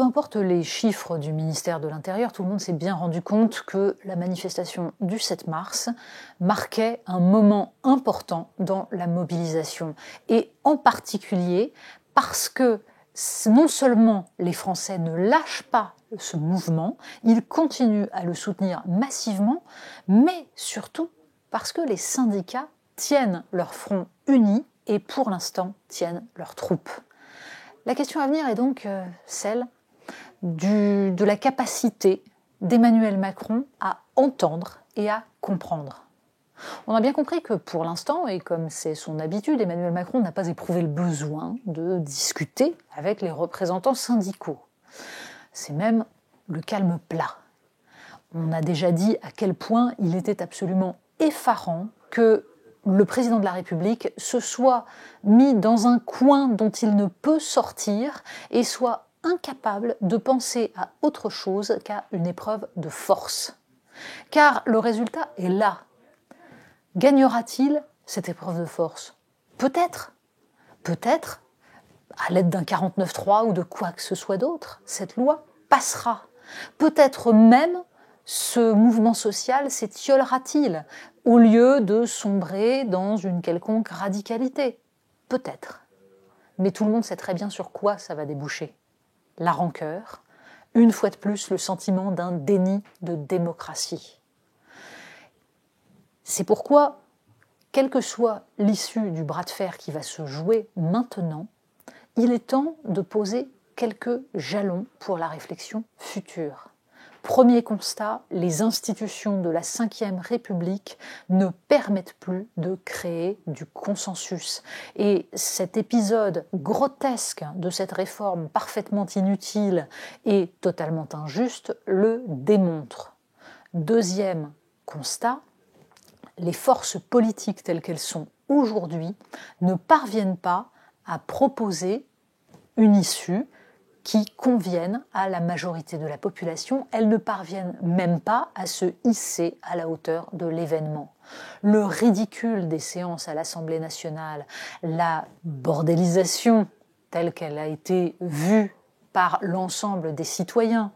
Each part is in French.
peu importe les chiffres du ministère de l'Intérieur, tout le monde s'est bien rendu compte que la manifestation du 7 mars marquait un moment important dans la mobilisation. Et en particulier parce que non seulement les Français ne lâchent pas ce mouvement, ils continuent à le soutenir massivement, mais surtout parce que les syndicats tiennent leur front uni et pour l'instant tiennent leurs troupes. La question à venir est donc celle de la capacité d'Emmanuel Macron à entendre et à comprendre. On a bien compris que pour l'instant, et comme c'est son habitude, Emmanuel Macron n'a pas éprouvé le besoin de discuter avec les représentants syndicaux. C'est même le calme plat. On a déjà dit à quel point il était absolument effarant que le président de la République se soit mis dans un coin dont il ne peut sortir et soit incapable de penser à autre chose qu'à une épreuve de force. Car le résultat est là. Gagnera-t-il cette épreuve de force ? Peut-être. Peut-être, à l'aide d'un 49.3 ou de quoi que ce soit d'autre, cette loi passera. Peut-être même ce mouvement social s'étiolera-t-il au lieu de sombrer dans une quelconque radicalité. Peut-être. Mais tout le monde sait très bien sur quoi ça va déboucher. La rancœur, une fois de plus le sentiment d'un déni de démocratie. C'est pourquoi, quelle que soit l'issue du bras de fer qui va se jouer maintenant, il est temps de poser quelques jalons pour la réflexion future. Premier constat, les institutions de la Ve République ne permettent plus de créer du consensus. Et cet épisode grotesque de cette réforme parfaitement inutile et totalement injuste le démontre. Deuxième constat, les forces politiques telles qu'elles sont aujourd'hui ne parviennent pas à proposer une issue qui conviennent à la majorité de la population. Elles ne parviennent même pas à se hisser à la hauteur de l'événement. Le ridicule des séances à l'Assemblée nationale, la bordélisation telle qu'elle a été vue par l'ensemble des citoyens,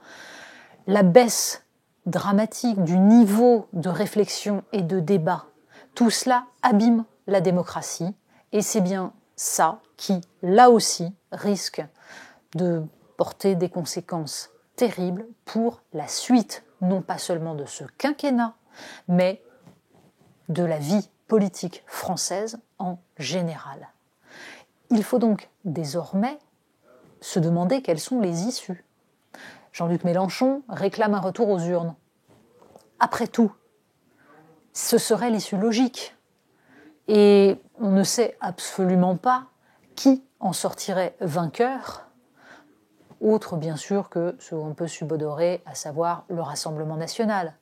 la baisse dramatique du niveau de réflexion et de débat, tout cela abîme la démocratie et c'est bien ça qui, là aussi, risque de porter des conséquences terribles pour la suite, non pas seulement de ce quinquennat, mais de la vie politique française en général. Il faut donc désormais se demander quelles sont les issues. Jean-Luc Mélenchon réclame un retour aux urnes. Après tout, ce serait l'issue logique. Et on ne sait absolument pas qui en sortirait vainqueur, autre bien sûr que ce qu'on peut subodorer, à savoir le Rassemblement national.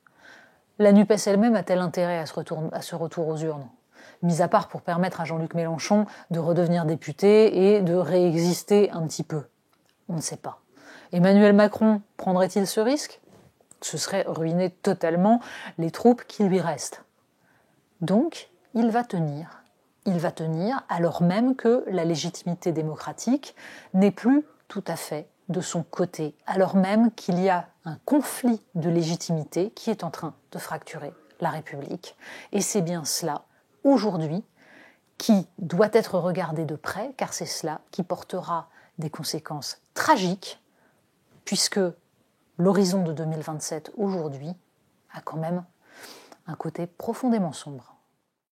La NUPES elle-même a-t-elle intérêt à ce retour aux urnes ? Mis à part pour permettre à Jean-Luc Mélenchon de redevenir député et de réexister un petit peu. On ne sait pas. Emmanuel Macron prendrait-il ce risque ? Ce serait ruiner totalement les troupes qui lui restent. Donc, il va tenir alors même que la légitimité démocratique n'est plus tout à fait de son côté, alors même qu'il y a un conflit de légitimité qui est en train de fracturer la République. Et c'est bien cela, aujourd'hui, qui doit être regardé de près, car c'est cela qui portera des conséquences tragiques, puisque l'horizon de 2027, aujourd'hui, a quand même un côté profondément sombre.